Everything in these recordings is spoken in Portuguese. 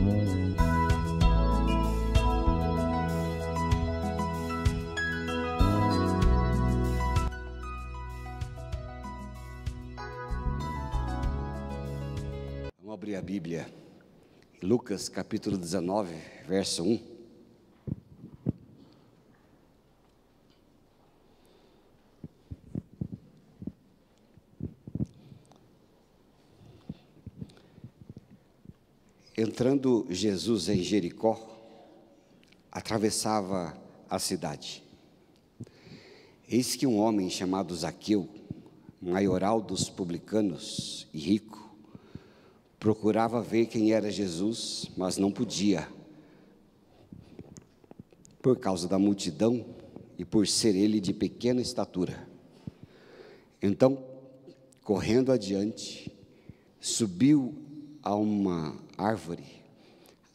Vamos abrir a Bíblia, Lucas capítulo 19, verso 1. Entrando Jesus em Jericó, atravessava a cidade. Eis que um homem chamado Zaqueu, maioral dos publicanos e rico, procurava ver quem era Jesus, mas não podia, por causa da multidão e por ser ele de pequena estatura. Então, correndo adiante, subiu a uma árvore,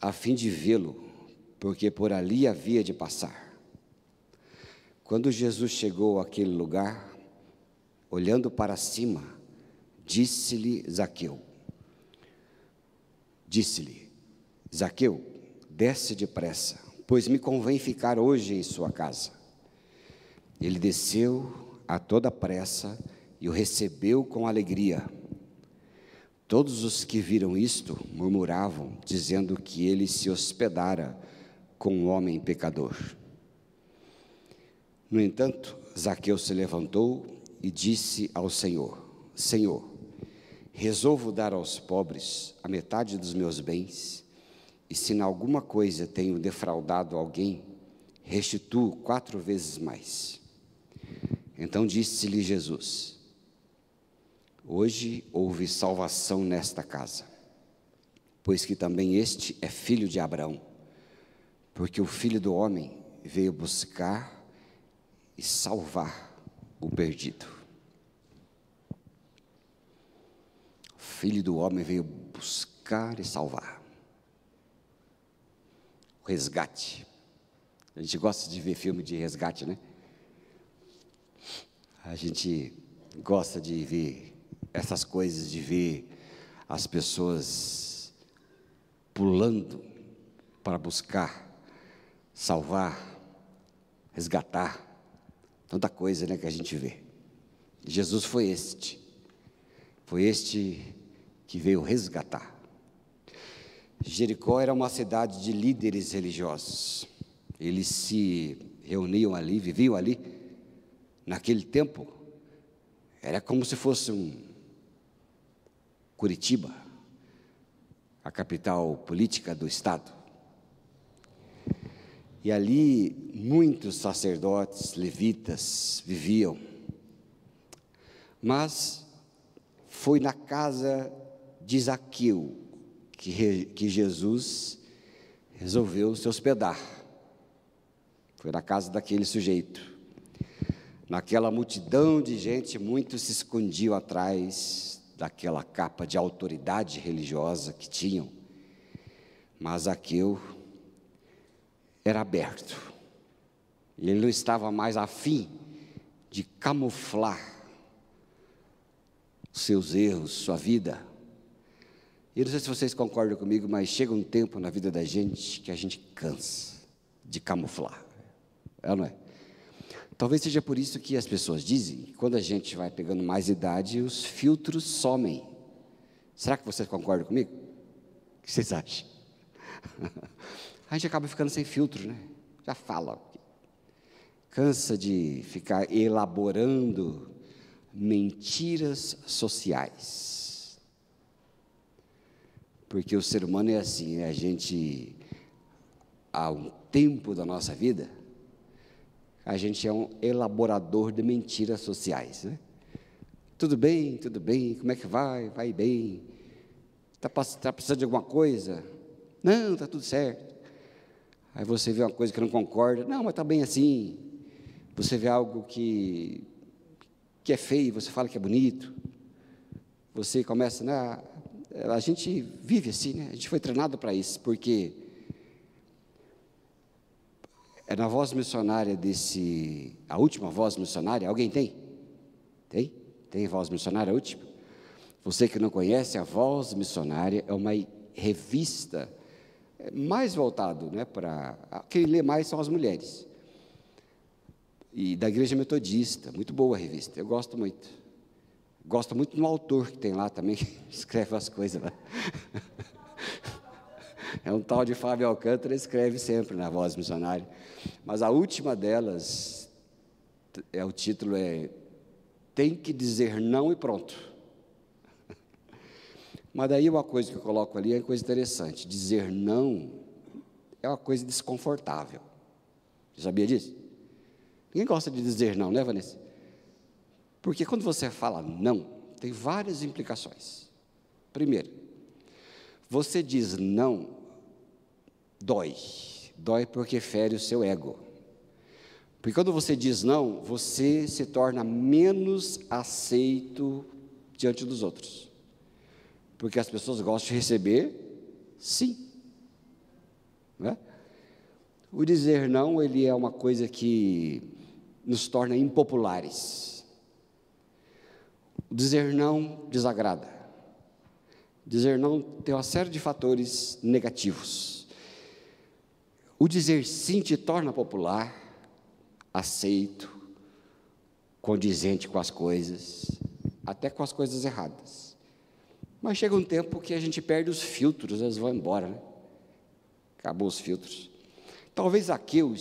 a fim de vê-lo, porque por ali havia de passar. Quando Jesus chegou àquele lugar, olhando para cima, disse-lhe, Zaqueu, desce depressa, pois me convém ficar hoje em sua casa. Ele desceu a toda pressa e o recebeu com alegria. Todos os que viram isto murmuravam, dizendo que ele se hospedara com um homem pecador. No entanto, Zaqueu se levantou e disse ao Senhor: Senhor, resolvo dar aos pobres a metade dos meus bens, e se em alguma coisa tenho defraudado alguém, restituo 4 vezes mais. Então disse-lhe Jesus: hoje houve salvação nesta casa, pois que também este é filho de Abraão, porque o Filho do Homem veio buscar e salvar o perdido. O Filho do Homem veio buscar e salvar. O resgate. A gente gosta de ver filme de resgate, né? A gente gosta de ver essas coisas, de ver as pessoas pulando para buscar, salvar, resgatar, tanta coisa, né, que a gente vê. Jesus foi este que veio resgatar. Jericó era uma cidade de líderes religiosos. Eles se reuniam ali, viviam ali. Naquele tempo, era como se fosse um Curitiba, a capital política do estado. E ali muitos sacerdotes, levitas viviam. Mas foi na casa de Zaqueu que Jesus resolveu se hospedar. Foi na casa daquele sujeito. Naquela multidão de gente, muitos se escondiam atrás daquela capa de autoridade religiosa que tinham. Mas Zaqueu era aberto. Ele não estava mais afim de camuflar os seus erros, sua vida. E não sei se vocês concordam comigo, mas chega um tempo na vida da gente que a gente cansa de camuflar. É ou não é? Talvez seja por isso que as pessoas dizem que quando a gente vai pegando mais idade, os filtros somem. Será que vocês concordam comigo? O que vocês acham? A gente acaba ficando sem filtro, né? Já fala. Cansa de ficar elaborando mentiras sociais. Porque o ser humano é assim, né? A gente, há um tempo da nossa vida, a gente é um elaborador de mentiras sociais, né? Tudo bem, como é que vai? Vai bem. Está precisando de alguma coisa? Não, está tudo certo. Aí você vê uma coisa que não concorda, não, mas está bem assim. Você vê algo que é feio, você fala que é bonito. Você começa, né? A gente vive assim, né? A gente foi treinado para isso, porque é na voz missionária a última voz missionária, alguém tem? Tem? Tem voz missionária a última? Você que não conhece, a Voz Missionária é uma revista é mais voltado, né, para... Quem lê mais são as mulheres. E da Igreja Metodista, muito boa a revista, eu gosto muito. Gosto muito do autor que tem lá também, que escreve as coisas lá. É um tal de Fábio Alcântara, escreve sempre na Voz Missionária. Mas a última delas, o título é Tem que dizer não e pronto. Mas daí uma coisa que eu coloco ali é uma coisa interessante. Dizer não é uma coisa desconfortável. Você sabia disso? Ninguém gosta de dizer não, né, Vanessa? Porque quando você fala não, tem várias implicações. Primeiro, você diz não, dói. Dói porque fere o seu ego. Porque quando você diz não, você se torna menos aceito diante dos outros. Porque as pessoas gostam de receber sim. Não é? O dizer não, ele é uma coisa que nos torna impopulares. O dizer não desagrada. Dizer não tem uma série de fatores negativos. O dizer sim te torna popular, aceito, condizente com as coisas, até com as coisas erradas. Mas chega um tempo que a gente perde os filtros, eles vão embora, né? Acabou os filtros. Talvez Zaqueu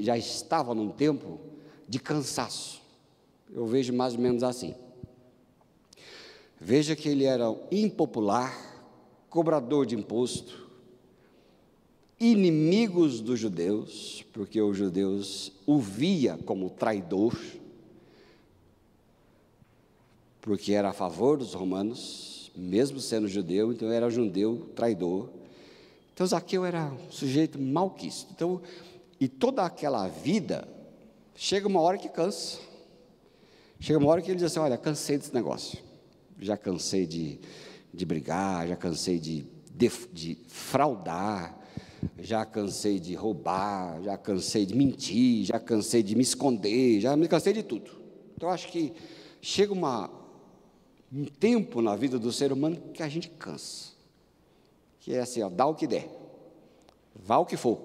já estava num tempo de cansaço. Eu vejo mais ou menos assim. Veja que ele era impopular, cobrador de imposto, inimigos dos judeus, porque os judeus o via como traidor, porque era a favor dos romanos, mesmo sendo judeu, então era judeu traidor. Então Zaqueu era um sujeito malquisto. Então, e toda aquela vida, chega uma hora que cansa. Chega uma hora que ele diz assim, olha, cansei desse negócio. Já cansei de brigar, já cansei de fraudar, já cansei de roubar, já cansei de mentir, já cansei de me esconder, já me cansei de tudo. Então, acho que chega um tempo na vida do ser humano que a gente cansa. Que é assim, ó, dá o que der, vá o que for,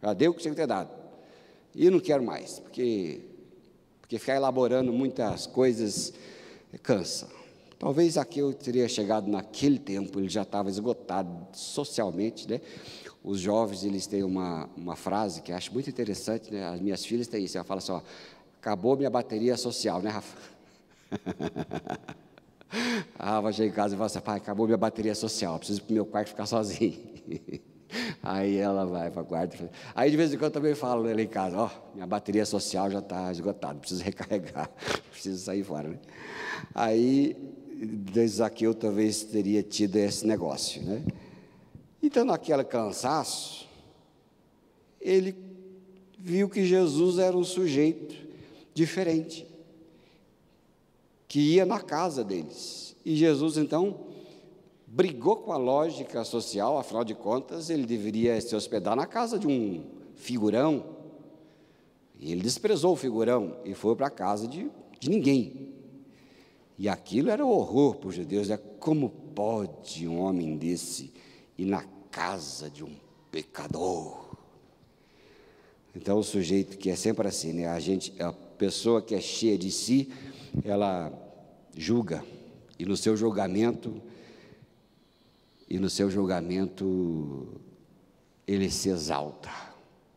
já deu o que tinha que ter dado, e eu não quero mais, porque ficar elaborando muitas coisas cansa. Talvez aqui eu teria chegado naquele tempo, ele já estava esgotado socialmente, né? Os jovens, eles têm uma frase que eu acho muito interessante, né? As minhas filhas têm isso, ela fala assim, ó, acabou minha bateria social, né, Rafa? Rafa chega em casa e fala assim, pai, acabou minha bateria social, preciso ir para o meu quarto ficar sozinho. Aí ela vai para o quarto. Aí de vez em quando eu também falo, né, lá em casa, ó, minha bateria social já está esgotada, preciso recarregar, preciso sair fora, né? Aí Zaqueu talvez teria tido esse negócio, né? Então, naquele cansaço, ele viu que Jesus era um sujeito diferente, que ia na casa deles. E Jesus, então, brigou com a lógica social, afinal de contas, ele deveria se hospedar na casa de um figurão. E ele desprezou o figurão e foi para a casa de ninguém. E aquilo era um horror para os judeus, né? Como pode um homem desse ir na casa de um pecador? Então, o sujeito que é sempre assim, né? A pessoa que é cheia de si, ela julga, e no seu julgamento, ele se exalta,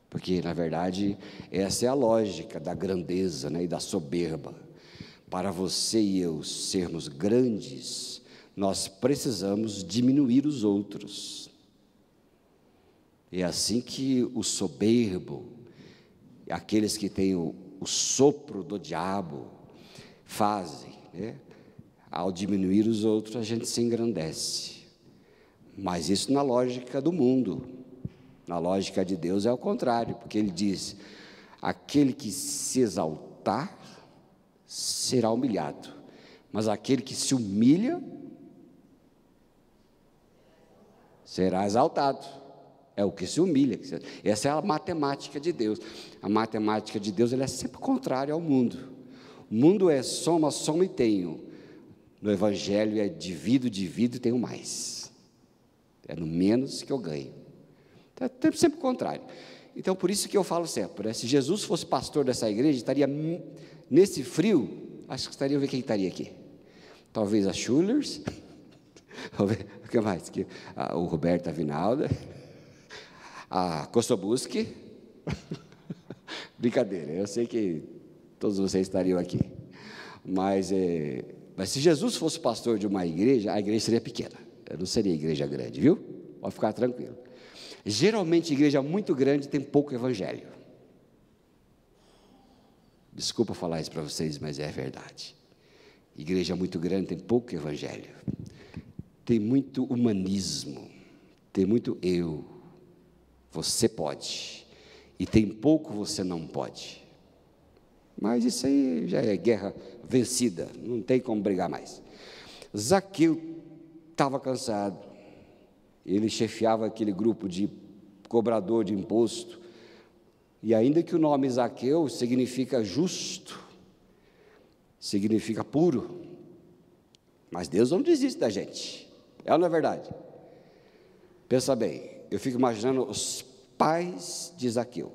porque, na verdade, essa é a lógica da grandeza, né, e da soberba. Para você e eu sermos grandes, nós precisamos diminuir os outros. É assim que o soberbo, aqueles que têm o sopro do diabo, fazem, né? Ao diminuir os outros, a gente se engrandece. Mas isso na lógica do mundo. Na lógica de Deus é o contrário, porque ele diz, aquele que se exaltar será humilhado, mas aquele que se humilha será exaltado. É o que se humilha. Essa é a matemática de Deus. A matemática de Deus, ela é sempre contrária ao mundo. O mundo é soma, soma e tenho. No Evangelho é divido e tenho mais. é no menos que eu ganho. Então, é sempre o contrário. Então, por isso que eu falo sempre, né? Se Jesus fosse pastor dessa igreja, estaria nesse frio, acho que estaria, ver quem estaria aqui. Talvez a Schulers, o que mais? O Roberto Avinalda, a Kossobuski. Brincadeira, eu sei que todos vocês estariam aqui. Mas se Jesus fosse pastor de uma igreja, a igreja seria pequena. Não seria igreja grande, viu? Pode ficar tranquilo. Geralmente, igreja muito grande tem pouco evangelho. Desculpa falar isso para vocês, mas é verdade. Igreja muito grande tem pouco evangelho. Tem muito humanismo. Tem muito eu. Você pode. E tem pouco você não pode. Mas isso aí já é guerra vencida. Não tem como brigar mais. Zaqueu estava cansado. Ele chefiava aquele grupo de cobrador de imposto, e ainda que o nome Zaqueu significa justo, significa puro, mas Deus não desiste da gente, é ou não é verdade? Pensa bem, eu fico imaginando os pais de Zaqueu,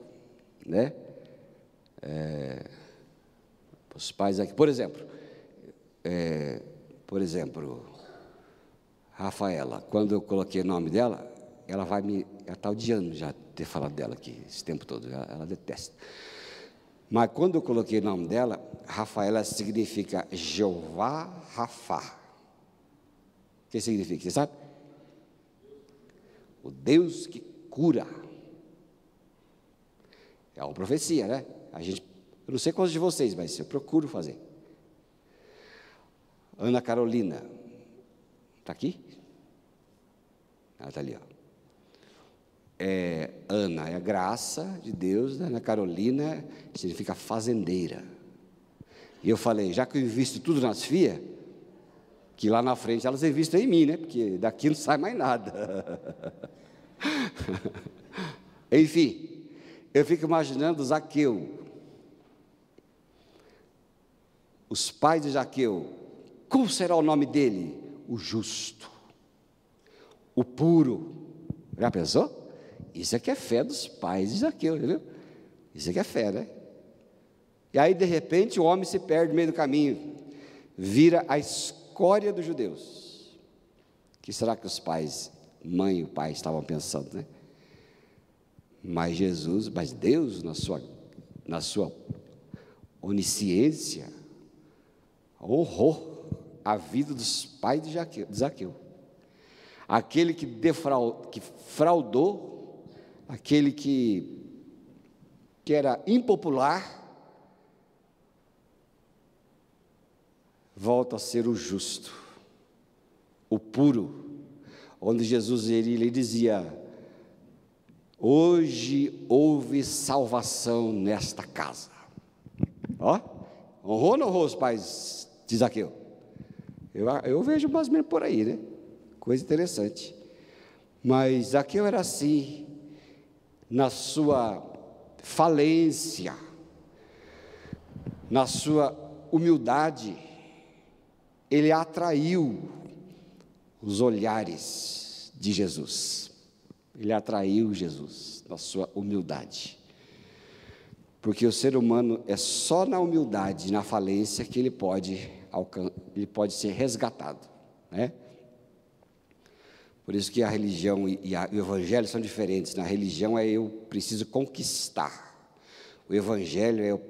né? Os pais aqui, por exemplo, Rafaela, quando eu coloquei o nome dela, ela está odiando já ter falado dela aqui esse tempo todo, ela detesta. Mas quando eu coloquei o nome dela, Rafaela significa Jeová Rafá. O que significa? Você sabe? O Deus que cura. É uma profecia, né? Eu não sei quantos de vocês, mas eu procuro fazer. Ana Carolina. Está aqui? Ela está ali, ó. Ana é a graça de Deus, Ana Carolina significa fazendeira. E eu falei, já que eu invisto tudo nas filhas, que lá na frente elas investem em mim, né? Porque daqui não sai mais nada. Enfim, eu fico imaginando Zaqueu. Os pais de Zaqueu, como será o nome dele? O justo, o puro. Já pensou? Isso aqui é fé dos pais de Zaqueu, viu? Isso aqui é fé, né? E aí, de repente, o homem se perde no meio do caminho, vira a escória dos judeus. O que será que os pais, mãe e o pai estavam pensando, né? Mas Deus, na sua onisciência, honrou a vida dos pais de Zaqueu. Aquele que fraudou, aquele que era impopular, volta a ser o justo, o puro, onde Jesus ele dizia, hoje houve salvação nesta casa. Ó, honrou ou não honrou os pais de Zaqueu? Eu vejo mais ou menos por aí, né? Coisa interessante. Mas Zaqueu era assim, na sua falência, na sua humildade, ele atraiu os olhares de Jesus. Ele atraiu Jesus na sua humildade. Porque o ser humano é só na humildade, na falência, que ele pode ser resgatado, né? Por isso que a religião e o evangelho são diferentes. Na religião eu preciso conquistar. O evangelho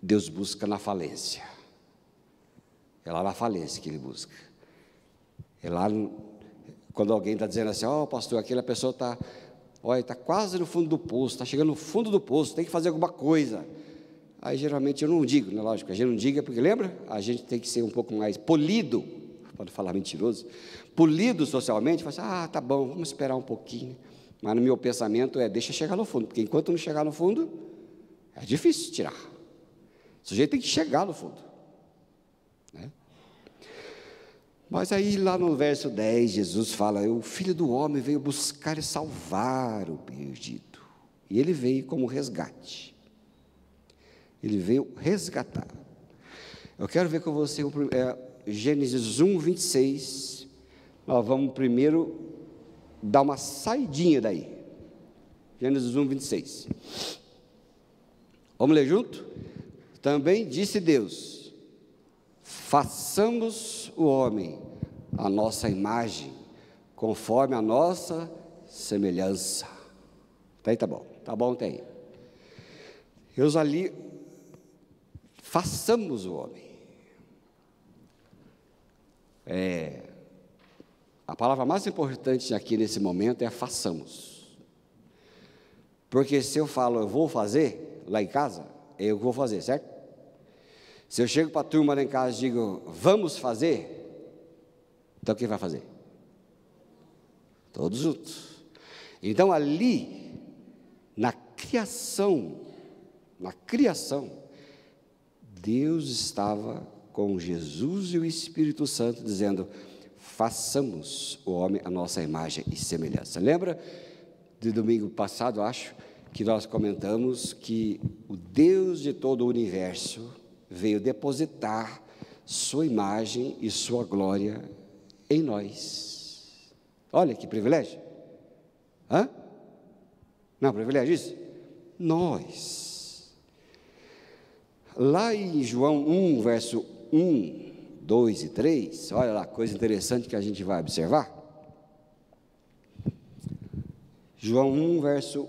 Deus busca na falência. É lá na falência que ele busca. É lá quando alguém está dizendo assim, pastor, aquela pessoa está quase no fundo do poço, está chegando no fundo do poço, tem que fazer alguma coisa. Aí geralmente eu não digo, né? Lógico, a gente não diga, porque lembra? A gente tem que ser um pouco mais polido, pode falar mentiroso, polido socialmente, fala assim, tá bom, vamos esperar um pouquinho. Mas no meu pensamento deixa chegar no fundo, porque enquanto não chegar no fundo, é difícil tirar. O sujeito tem que chegar no fundo, né? Mas aí lá no verso 10, Jesus fala, o Filho do Homem veio buscar e salvar o perdido. E ele veio como resgate. Ele veio resgatar. Eu quero ver com você Gênesis 1, 26. Nós vamos primeiro dar uma saidinha daí. Gênesis 1, 26. Vamos ler junto? Também disse Deus: façamos o homem a nossa imagem, conforme a nossa semelhança. Tá aí, tá bom. Tá bom, tem. Deus ali, façamos o homem. A palavra mais importante aqui nesse momento é façamos. Porque se eu falo, eu vou fazer, lá em casa, é eu que vou fazer, certo? Se eu chego para a turma lá em casa e digo, vamos fazer, então quem vai fazer? Todos juntos. Então ali, na criação, Deus estava com Jesus e o Espírito Santo dizendo, façamos o homem a nossa imagem e semelhança. Lembra do domingo passado, acho, que nós comentamos que o Deus de todo o universo veio depositar sua imagem e sua glória em nós. Olha que privilégio. Hã? Não, privilégio isso? Nós. Lá em João 1, verso 1, 2 e 3, olha lá, coisa interessante que a gente vai observar. João 1, verso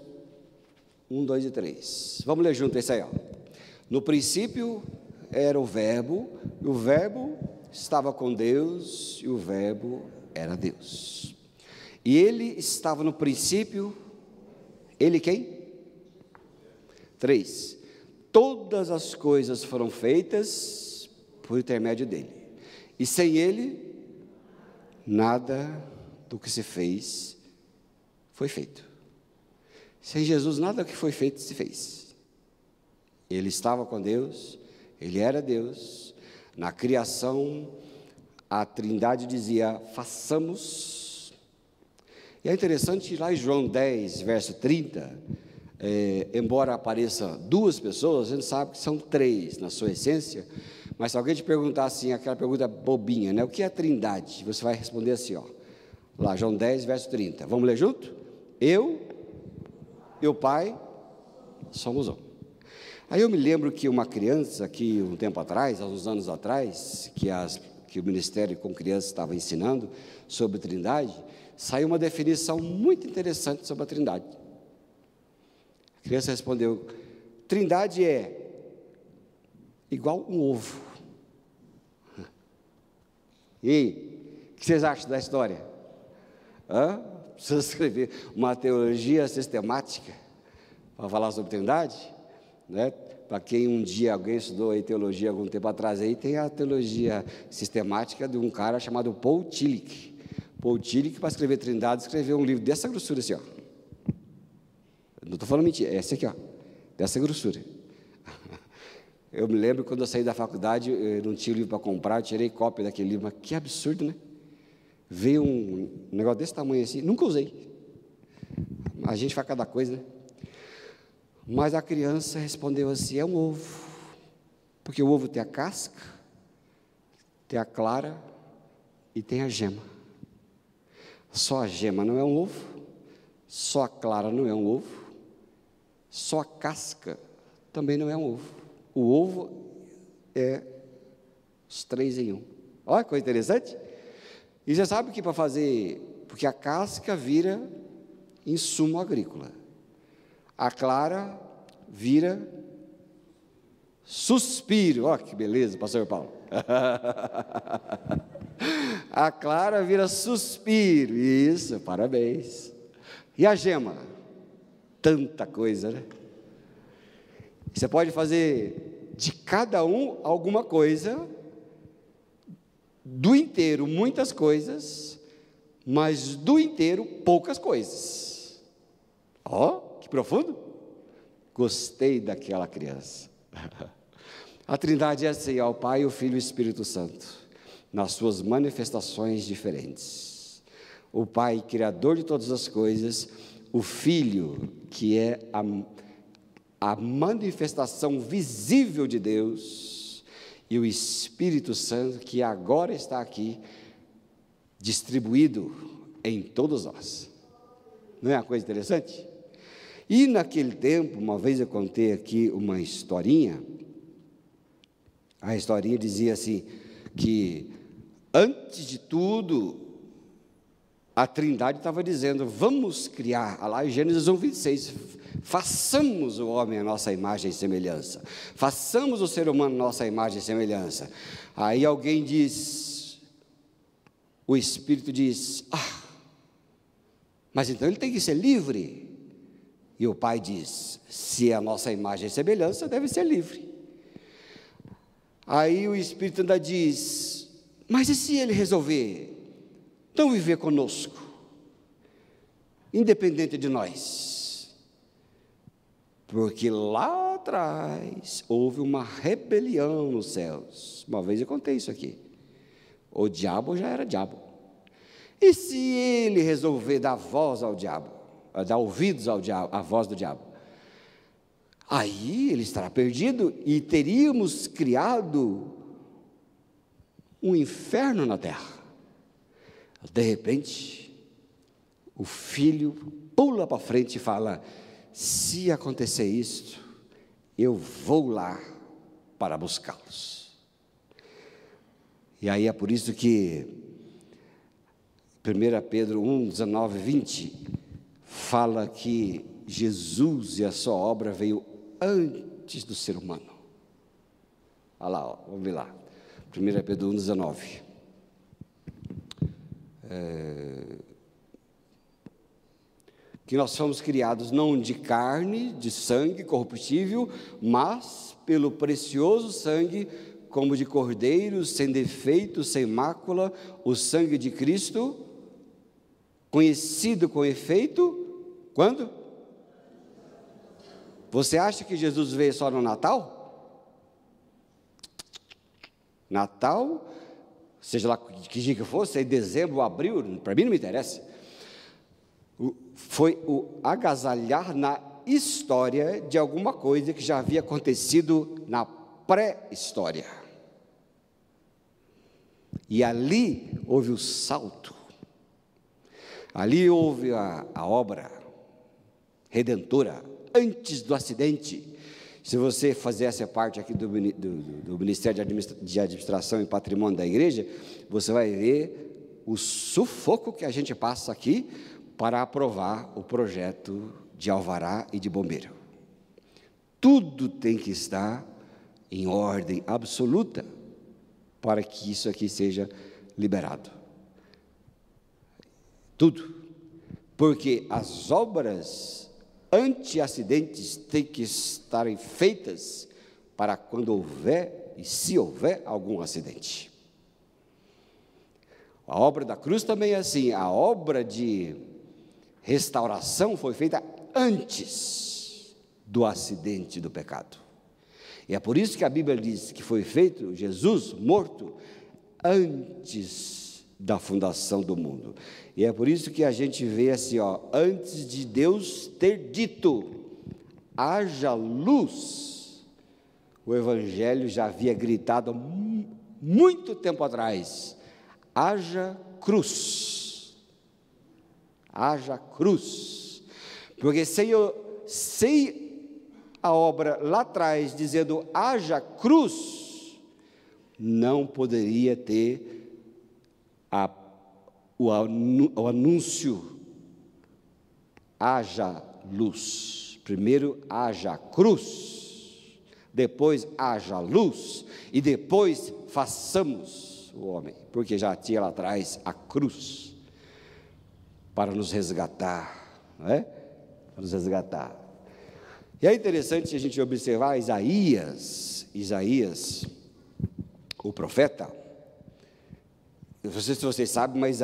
1, 2 e 3. Vamos ler junto esse aí, ó. No princípio era o Verbo, e o Verbo estava com Deus, e o Verbo era Deus. E ele estava no princípio, ele quem? 3. Todas as coisas foram feitas por intermédio dele. E sem ele, nada do que se fez foi feito. Sem Jesus, nada do que foi feito se fez. Ele estava com Deus, ele era Deus. Na criação, a Trindade dizia, façamos. E é interessante, lá em João 10, verso 30, embora apareça duas pessoas, a gente sabe que são três na sua essência, mas se alguém te perguntar assim, aquela pergunta bobinha, né? O que é a Trindade? Você vai responder assim, ó, lá, João 10, verso 30. Vamos ler junto? Eu e o Pai somos um. Aí eu me lembro que uma criança, aqui um tempo atrás, há uns anos atrás, que o Ministério com Crianças estava ensinando sobre Trindade, saiu uma definição muito interessante sobre a Trindade. A criança respondeu, Trindade é igual um ovo. E aí, o que vocês acham da história? Precisa escrever uma teologia sistemática para falar sobre Trindade, né? Para quem um dia alguém estudou aí teologia algum tempo atrás, aí tem a teologia sistemática de um cara chamado Paul Tillich. Paul Tillich, para escrever Trindade, escreveu um livro dessa grossura assim, ó. Não estou falando mentira, é esse aqui, ó, dessa grossura. Eu me lembro quando eu saí da faculdade, eu não tinha livro para comprar, eu tirei cópia daquele livro, mas que absurdo, né? Veio um negócio desse tamanho assim, nunca usei. A gente faz cada coisa, né? Mas a criança respondeu assim, é um ovo, porque o ovo tem a casca, tem a clara e tem a gema. Só a gema não é um ovo, só a clara não é um ovo, só a casca também não é um ovo. O ovo é os três em um. Olha que coisa interessante. E você sabe que para fazer, porque a casca vira insumo agrícola, a clara vira suspiro. Olha que beleza, pastor Paulo. A clara vira suspiro. Isso, parabéns. E a gema? Tanta coisa, né? Você pode fazer de cada um alguma coisa, do inteiro muitas coisas, mas do inteiro poucas coisas. Ó, que profundo. Gostei daquela criança. A Trindade é assim, ó, o Pai, o Filho e o Espírito Santo, nas suas manifestações diferentes. O Pai, criador de todas as coisas, o Filho, que é a manifestação visível de Deus, e o Espírito Santo, que agora está aqui, distribuído em todos nós. Não é uma coisa interessante? E naquele tempo, uma vez eu contei aqui uma historinha, a historinha dizia assim, que antes de tudo, a Trindade estava dizendo, vamos criar, lá em Gênesis 1:26, façamos o homem a nossa imagem e semelhança, façamos o ser humano a nossa imagem e semelhança. Aí alguém diz, o Espírito diz, mas então ele tem que ser livre. E o Pai diz, se é a nossa imagem e semelhança, deve ser livre. Aí o Espírito ainda diz, mas e se ele resolver não viver conosco, independente de nós? Porque lá atrás houve uma rebelião nos céus. Uma vez eu contei isso aqui. O diabo já era diabo. E se ele resolver dar voz ao diabo, dar ouvidos ao diabo, à voz do diabo, aí ele estará perdido e teríamos criado um inferno na terra. De repente, o filho pula para frente e fala, se acontecer isto, eu vou lá para buscá-los. E aí é por isso que 1 Pedro 1:19-20 fala que Jesus e a sua obra veio antes do ser humano. Olha lá, vamos ver lá. 1 Pedro 1:19. Que nós fomos criados não de carne, de sangue corruptível, mas pelo precioso sangue, como de cordeiros, sem defeito, sem mácula, o sangue de Cristo, conhecido com efeito, quando? Você acha que Jesus veio só no Natal? Natal, seja lá que dia que fosse, em dezembro, abril, para mim não me interessa. Foi o agasalhar na história de alguma coisa que já havia acontecido na pré-história. E ali houve o salto. Ali houve a obra redentora, antes do acidente. Se você fizesse parte aqui do Ministério de Administração e Patrimônio da Igreja, você vai ver o sufoco que a gente passa aqui para aprovar o projeto de alvará e de bombeiro. Tudo tem que estar em ordem absoluta para que isso aqui seja liberado. Tudo. Porque as obras anti-acidentes têm que estarem feitas para quando houver, e se houver, algum acidente. A obra da cruz também é assim, a obra de restauração foi feita antes do acidente do pecado. E é por isso que a Bíblia diz que foi feito Jesus morto antes da fundação do mundo. E é por isso que a gente vê assim, antes de Deus ter dito, haja luz, o Evangelho já havia gritado muito tempo atrás, haja cruz, haja cruz, porque sem a obra lá atrás dizendo haja cruz, não poderia ter o anúncio, haja luz. Primeiro haja cruz, depois haja luz, e depois façamos o homem, porque já tinha lá atrás a cruz, para nos resgatar, não é? Para nos resgatar. E é interessante a gente observar Isaías, o profeta. Não sei se vocês sabem, mas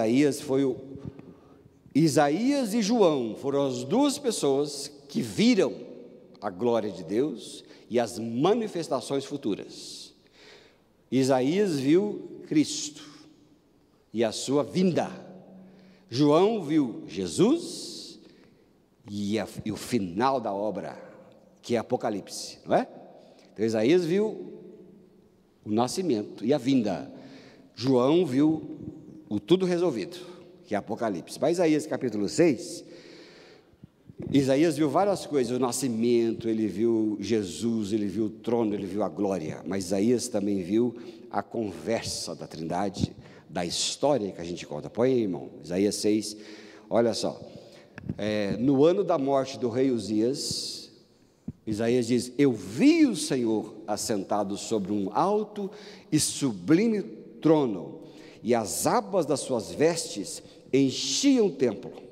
Isaías e João foram as duas pessoas que viram a glória de Deus e as manifestações futuras. Isaías viu Cristo e a sua vinda. João viu Jesus e o final da obra, que é Apocalipse, não é? Então Isaías viu o nascimento e a vinda. João viu o tudo resolvido, que é Apocalipse. Mas Isaías capítulo 6, Isaías viu várias coisas, o nascimento, ele viu Jesus, ele viu o trono, ele viu a glória, mas Isaías também viu a conversa da Trindade, da história que a gente conta. Põe aí, irmão, Isaías 6, olha só, no ano da morte do rei Uzias, Isaías diz: eu vi o Senhor assentado sobre um alto e sublime trono, e as abas das suas vestes enchiam o templo.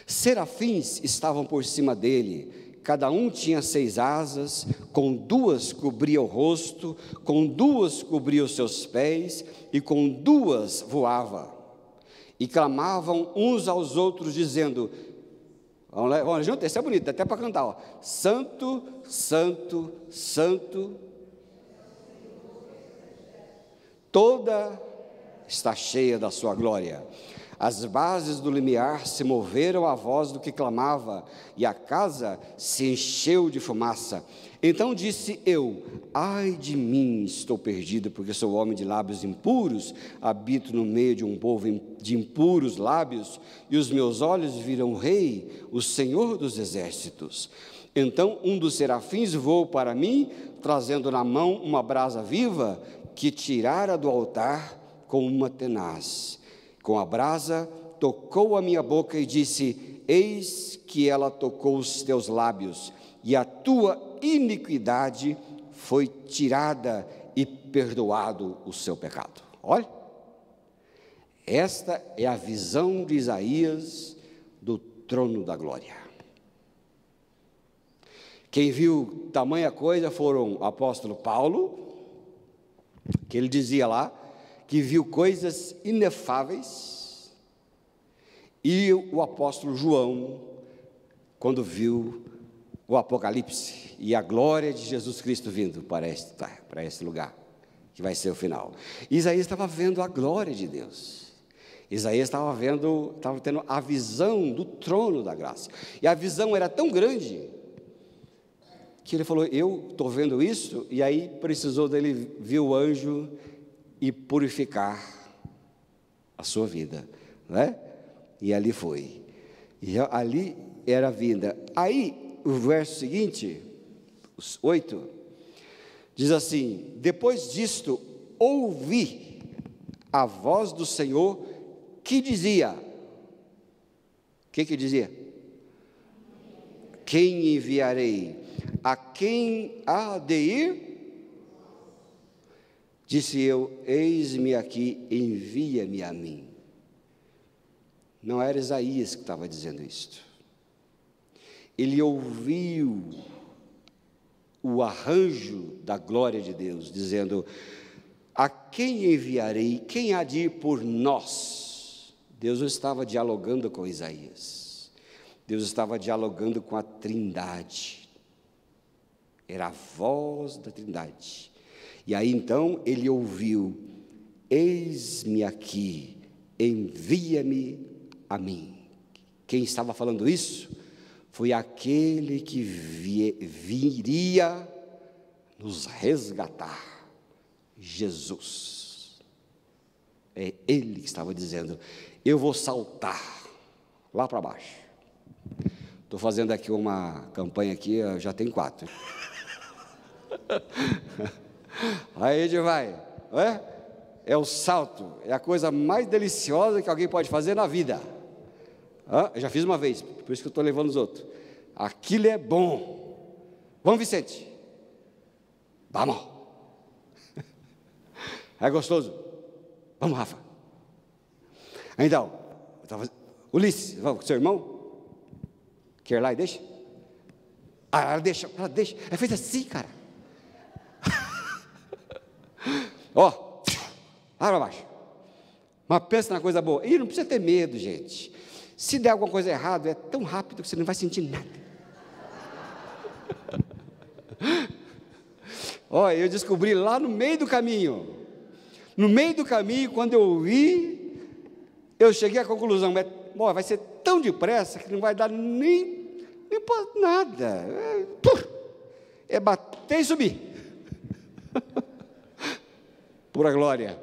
Serafins estavam por cima dele, cada um tinha 6 asas, com 2 cobria o rosto, com 2 cobria os seus pés, e com 2 voava. E clamavam uns aos outros, dizendo, vamos junto, esse é bonito, dá até para cantar, ó. Santo, Santo, Santo, toda está cheia da sua glória. As bases do limiar se moveram à voz do que clamava, e a casa se encheu de fumaça. Então disse eu: ai de mim, estou perdido, porque sou homem de lábios impuros, habito no meio de um povo de impuros lábios, e os meus olhos viram o Rei, o Senhor dos exércitos. Então um dos serafins voou para mim, trazendo na mão uma brasa viva, que tirara do altar com uma tenaz. Com a brasa, tocou a minha boca e disse: eis que ela tocou os teus lábios, e a tua iniquidade foi tirada e perdoado o seu pecado. Olha, esta é a visão de Isaías do trono da glória. Quem viu tamanha coisa foram o apóstolo Paulo, que ele dizia lá, que viu coisas inefáveis, e o apóstolo João, quando viu o Apocalipse e a glória de Jesus Cristo vindo para este lugar, que vai ser o final. Isaías estava vendo a glória de Deus. Isaías estava tendo a visão do trono da graça, e a visão era tão grande, que ele falou: eu estou vendo isso, e aí precisou dele ver o anjo e purificar a sua vida, né? E ali foi, e ali era a vida. Aí o verso seguinte, os 8, diz assim: depois disto ouvi a voz do Senhor que dizia, o que dizia? Quem enviarei? A quem há de ir? Disse eu: eis-me aqui, envia-me a mim. Não era Isaías que estava dizendo isto. Ele ouviu o arranjo da glória de Deus, dizendo: a quem enviarei? Quem há de ir por nós? Deus não estava dialogando com Isaías. Deus estava dialogando com a Trindade. Era a voz da Trindade. E aí então ele ouviu: eis-me aqui, envia-me a mim. Quem estava falando isso foi aquele que viria nos resgatar, Jesus. É ele que estava dizendo: eu vou saltar lá para baixo. Estou fazendo aqui uma campanha aqui, já tem 4. Aí a gente vai, não é? É o salto, é a coisa mais deliciosa que alguém pode fazer na vida. Eu já fiz uma vez, por isso que eu estou levando os outros. Aquilo é bom. Vamos, Vicente. Vamos. É gostoso. Vamos, Rafa. Então, Ulisses, vamos com seu irmão? Quer ir lá e deixa? Ela deixa. É feito assim, cara. Ó, lá para baixo. Mas pensa na coisa boa. E não precisa ter medo, gente. Se der alguma coisa errada, é tão rápido que você não vai sentir nada. Ó, eu descobri lá no meio do caminho. No meio do caminho, quando eu vi, eu cheguei à conclusão: vai ser tão depressa que não vai dar nem nada. É bater e subir. Pura glória.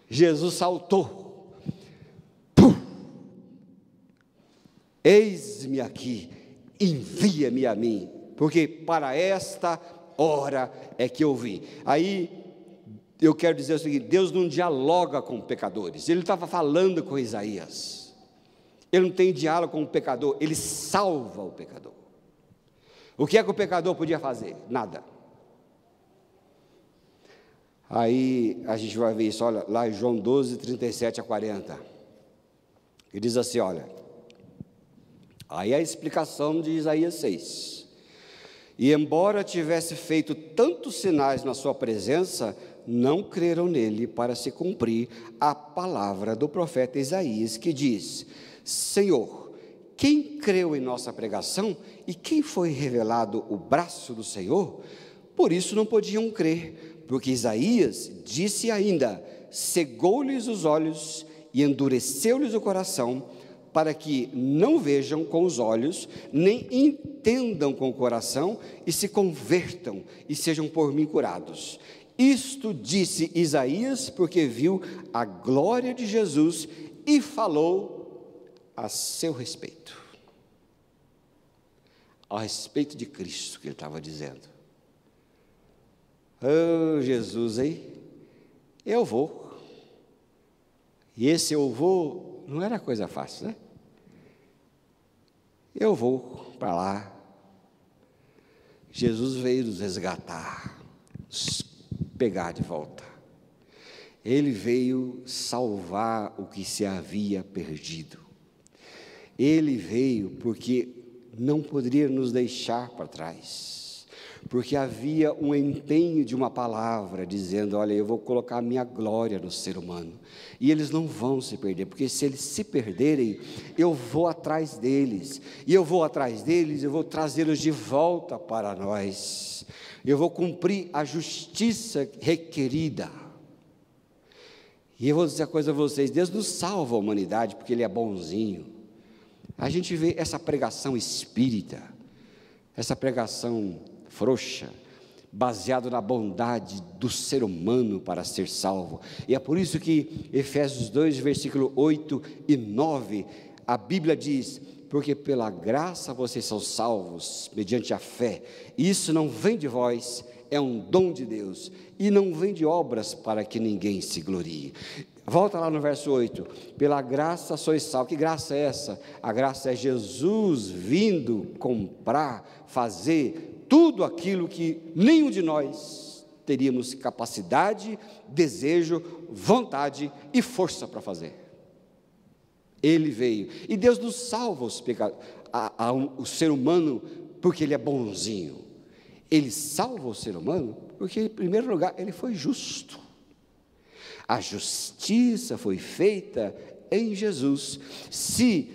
Jesus saltou. eis-me aqui, envia-me a mim, porque para esta hora é que eu vim. Aí eu quero dizer o seguinte: Deus não dialoga com pecadores. Ele estava falando com Isaías. Ele não tem diálogo com o pecador, ele salva o pecador. O que é que o pecador podia fazer? Nada. Aí a gente vai ver isso, olha, lá em João 12, 37 a 40. Ele diz assim, olha, aí a explicação de Isaías 6. E embora tivesse feito tantos sinais na sua presença, não creram nele, para se cumprir a palavra do profeta Isaías, que diz: Senhor, quem creu em nossa pregação e quem foi revelado o braço do Senhor? Por isso não podiam crer, porque Isaías disse ainda: cegou-lhes os olhos e endureceu-lhes o coração, para que não vejam com os olhos, nem entendam com o coração, e se convertam e sejam por mim curados. Isto disse Isaías, porque viu a glória de Jesus e falou a seu respeito. A respeito de Cristo que ele estava dizendo. Oh, Jesus, hein? Eu vou. E esse eu vou não era coisa fácil, né? Eu vou para lá. Jesus veio nos resgatar, nos pegar de volta. Ele veio salvar o que se havia perdido. Ele veio porque não poderia nos deixar para trás, porque havia um empenho de uma palavra dizendo: olha, eu vou colocar a minha glória no ser humano, e eles não vão se perder, porque se eles se perderem, eu vou atrás deles, e eu vou atrás deles, eu vou trazê-los de volta para nós, eu vou cumprir a justiça requerida. E eu vou dizer uma coisa a vocês: Deus nos salva a humanidade porque Ele é bonzinho. A gente vê essa pregação espírita, essa pregação frouxa, baseado na bondade do ser humano para ser salvo. E é por isso que Efésios 2, versículo 8 e 9, a Bíblia diz: porque pela graça vocês são salvos, mediante a fé. Isso não vem de vós, é um dom de Deus, e não vem de obras para que ninguém se glorie. Volta lá no verso 8, pela graça sois salvos. Que graça é essa? A graça é Jesus vindo comprar, fazer tudo aquilo que nenhum de nós teríamos capacidade, desejo, vontade e força para fazer. Ele veio, e Deus nos salva o ser humano porque Ele é bonzinho. Ele salva o ser humano porque, em primeiro lugar, Ele foi justo. A justiça foi feita em Jesus. Se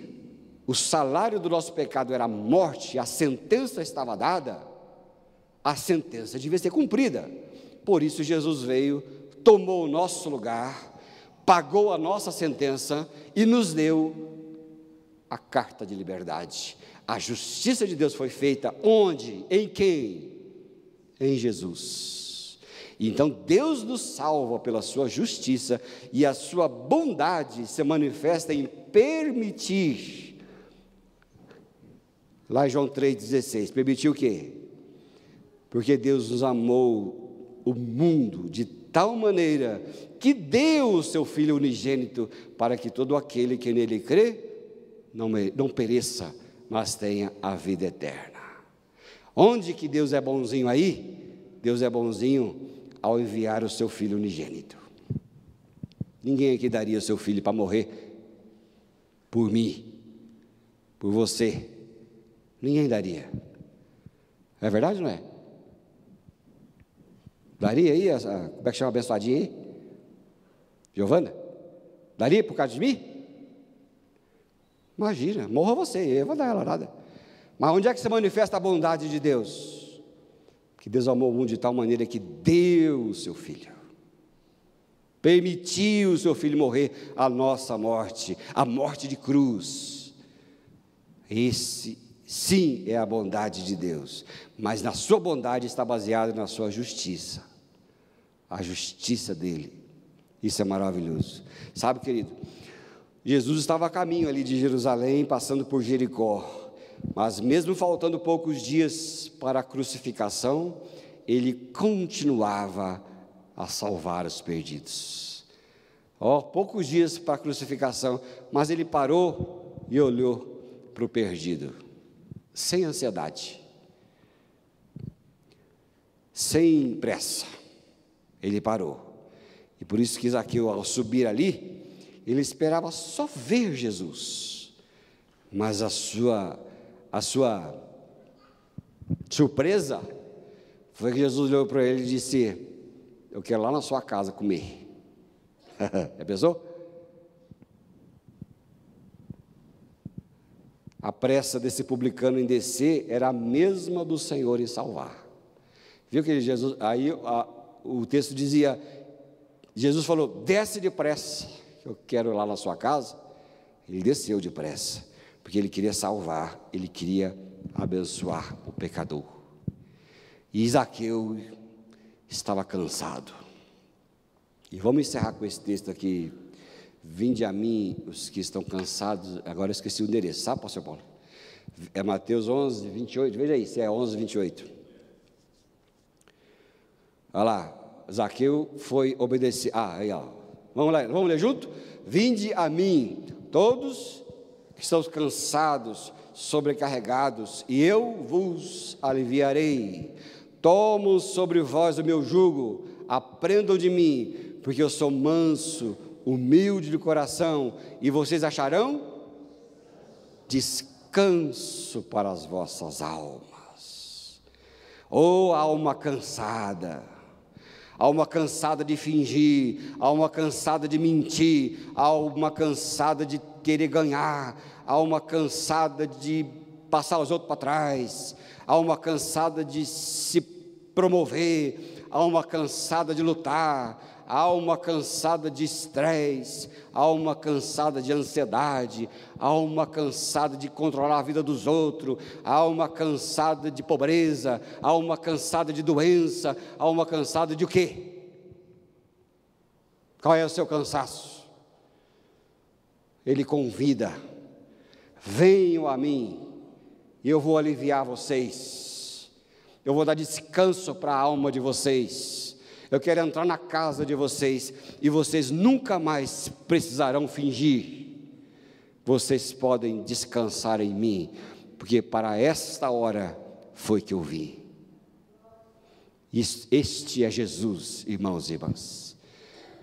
o salário do nosso pecado era a morte, a sentença estava dada, a sentença devia ser cumprida. Por isso Jesus veio, tomou o nosso lugar, pagou a nossa sentença e nos deu a carta de liberdade. A justiça de Deus foi feita onde? Em quem? Em Jesus. Então Deus nos salva pela sua justiça, e a sua bondade se manifesta em permitir. Lá em João 3,16, permitiu o quê? Porque Deus nos amou o mundo de tal maneira que deu o seu Filho unigênito, para que todo aquele que nele crê não pereça, mas tenha a vida eterna. Onde que Deus é bonzinho aí? Deus é bonzinho ao enviar o seu Filho unigênito. Ninguém aqui daria o seu filho para morrer por mim, por você. Ninguém daria. É verdade ou não é? Daria aí, como é que chama a abençoadinha aí? Giovana? Daria por causa de mim? Imagina, morra você, eu vou dar ela nada. Mas onde é que se manifesta a bondade de Deus? Que Deus amou o mundo de tal maneira que deu o seu Filho. Permitiu o seu Filho morrer a nossa morte, a morte de cruz. Esse, sim, é a bondade de Deus. Mas na sua bondade está baseado na sua justiça. A justiça dele. Isso é maravilhoso. Sabe, querido, Jesus estava a caminho ali de Jerusalém, passando por Jericó, mas mesmo faltando poucos dias para a crucificação, ele continuava a salvar os perdidos. Poucos dias para a crucificação, mas ele parou e olhou para o perdido, sem ansiedade, sem pressa, ele parou. E por isso que Zaqueu, ao subir ali, ele esperava só ver Jesus, mas a sua surpresa foi que Jesus olhou para ele e disse: eu quero lá na sua casa comer. Já pensou? A pressa desse publicano em descer era a mesma do Senhor em salvar. Viu que Jesus, aí o texto dizia, Jesus falou: desce depressa, eu quero ir lá na sua casa. Ele desceu depressa, porque ele queria salvar, ele queria abençoar o pecador. E Zaqueu estava cansado. E vamos encerrar com esse texto aqui. Vinde a mim os que estão cansados. Agora eu esqueci o endereço, sabe, pastor Paulo? É Mateus 11, 28, veja aí, se é 11, 28. Olha lá, Zaqueu foi obedecer. Aí, ó. Vamos lá, vamos ler junto? Vinde a mim, todos que estão cansados, sobrecarregados, e eu vos aliviarei. Tomo sobre vós o meu jugo, aprendam de mim, porque eu sou manso, humilde de coração, e vocês acharão descanso para as vossas almas. Alma cansada, alma cansada de fingir, alma cansada de mentir, alma cansada de querer ganhar, alma cansada de passar os outros para trás, alma cansada de se promover, alma cansada de lutar, alma cansada de estresse, alma cansada de ansiedade, alma cansada de controlar a vida dos outros, alma cansada de pobreza, alma cansada de doença, alma cansada de o quê? Qual é o seu cansaço? Ele convida: venham a mim, e eu vou aliviar vocês, eu vou dar descanso para a alma de vocês. Eu quero entrar na casa de vocês, e vocês nunca mais precisarão fingir. Vocês podem descansar em mim, porque para esta hora foi que eu vim. Este é Jesus, irmãos e irmãs.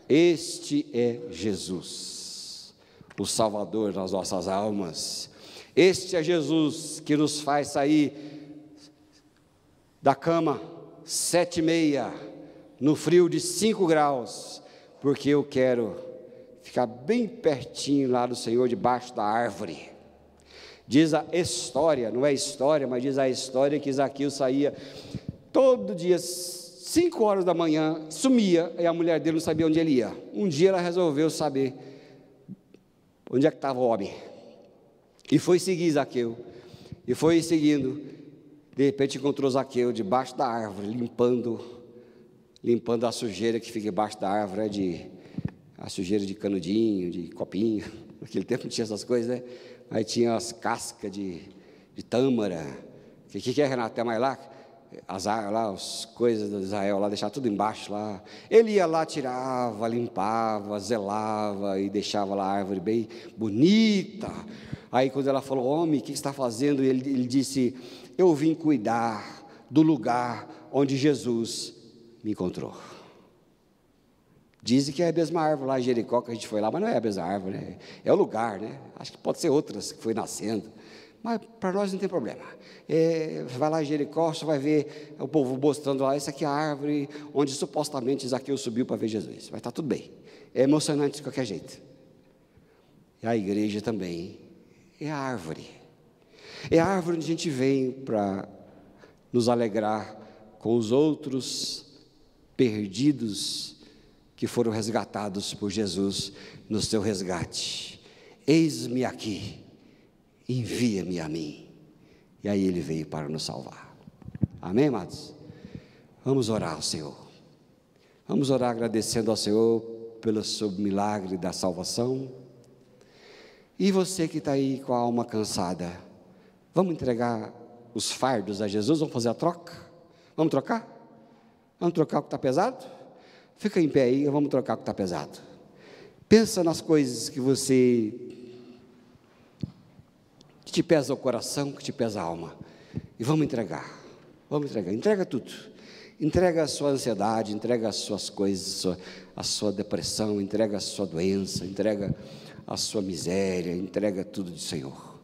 Este é Jesus, o Salvador das nossas almas. Este é Jesus que nos faz sair da cama 7h30, no frio de 5 graus, porque eu quero ficar bem pertinho lá do Senhor, debaixo da árvore. Diz a história, não é história, mas diz a história que Zaqueu saía todo dia, 5 horas da manhã, sumia, e a mulher dele não sabia onde ele ia. Um dia ela resolveu saber onde é que estava o homem, e foi seguir Zaqueu, e foi seguindo. De repente encontrou Zaqueu debaixo da árvore, limpando a sujeira que fica embaixo da árvore, a sujeira de canudinho, de copinho. Naquele tempo não tinha essas coisas, né? Aí tinha as cascas de tâmara. O que é, Renato? Tem mais lá? As coisas de Israel lá, deixava tudo embaixo lá. Ele ia lá, tirava, limpava, zelava e deixava lá a árvore bem bonita. Aí quando ela falou: homem, o que você está fazendo? Ele disse: eu vim cuidar do lugar onde Jesus me encontrou. Dizem que é a mesma árvore lá em Jericó que a gente foi lá, mas não é a mesma árvore, né? É o lugar, né? Acho que pode ser outras que foi nascendo, mas para nós não tem problema. Você vai lá em Jericó, você vai ver o povo mostrando lá: essa aqui é a árvore onde supostamente Zaqueu subiu para ver Jesus. Vai estar tudo bem. É emocionante de qualquer jeito. E a igreja também é a árvore. É a árvore onde a gente vem para nos alegrar com os outros perdidos que foram resgatados por Jesus no seu resgate. Eis-me aqui, envia-me a mim. E aí ele veio para nos salvar. Amém, amados? Vamos orar ao Senhor. Vamos orar agradecendo ao Senhor pelo seu milagre da salvação. E você que está aí com a alma cansada, vamos entregar os fardos a Jesus? Vamos fazer a troca? Vamos trocar? Vamos trocar o que está pesado? Fica em pé aí, vamos trocar o que está pesado. Pensa nas coisas que te pesa o coração, que te pesa a alma, e vamos entregar, entrega tudo, entrega a sua ansiedade, entrega as suas coisas, a sua depressão, entrega a sua doença, entrega a sua miséria, entrega tudo do Senhor,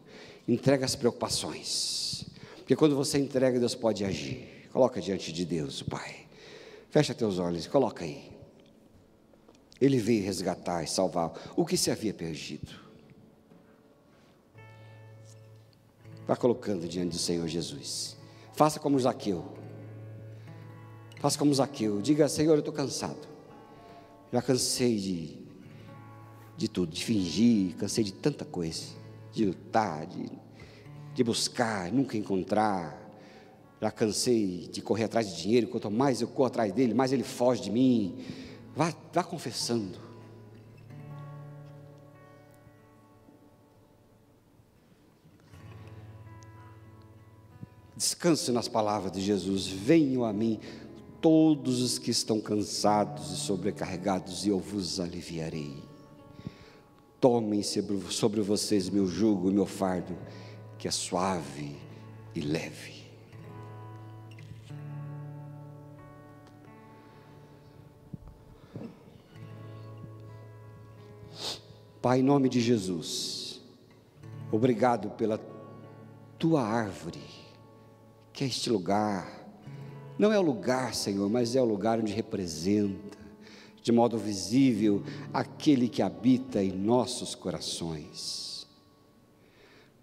entrega as preocupações, porque quando você entrega, Deus pode agir. Coloca diante de Deus, o Pai, fecha teus olhos, coloca aí. Ele veio resgatar e salvar o que se havia perdido. Vá colocando diante do Senhor Jesus. Faça como Zaqueu. Faça como Zaqueu. Diga: Senhor, eu estou cansado. Já cansei de tudo, de fingir, cansei de tanta coisa, de lutar, de buscar, nunca encontrar. Já cansei de correr atrás de dinheiro. Quanto mais eu corro atrás dele, mais ele foge de mim. Vá confessando. Descanse nas palavras de Jesus. Venham a mim todos os que estão cansados e sobrecarregados, e eu vos aliviarei. Tomem sobre vocês meu jugo e meu fardo, que é suave e leve. Pai, em nome de Jesus, obrigado pela tua árvore, que é este lugar. Não é o lugar, Senhor, mas é o lugar onde representa, de modo visível, aquele que habita em nossos corações.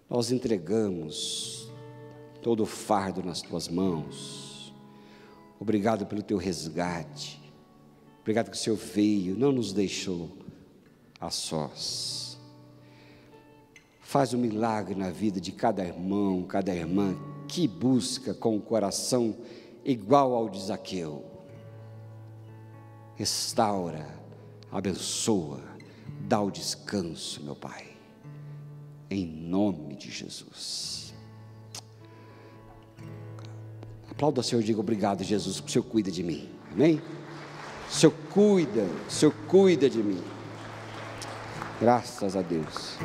Nós entregamos todo o fardo nas tuas mãos. Obrigado pelo teu resgate. Obrigado que o Senhor veio, não nos deixou a sós. Faz um milagre na vida de cada irmão, cada irmã que busca com o coração igual ao de Zaqueu. Restaura, abençoa, dá o descanso, meu Pai, em nome de Jesus. Aplauda o Senhor e diga: obrigado, Jesus, porque o Senhor cuida de mim. Amém? O Senhor cuida de mim. Graças a Deus.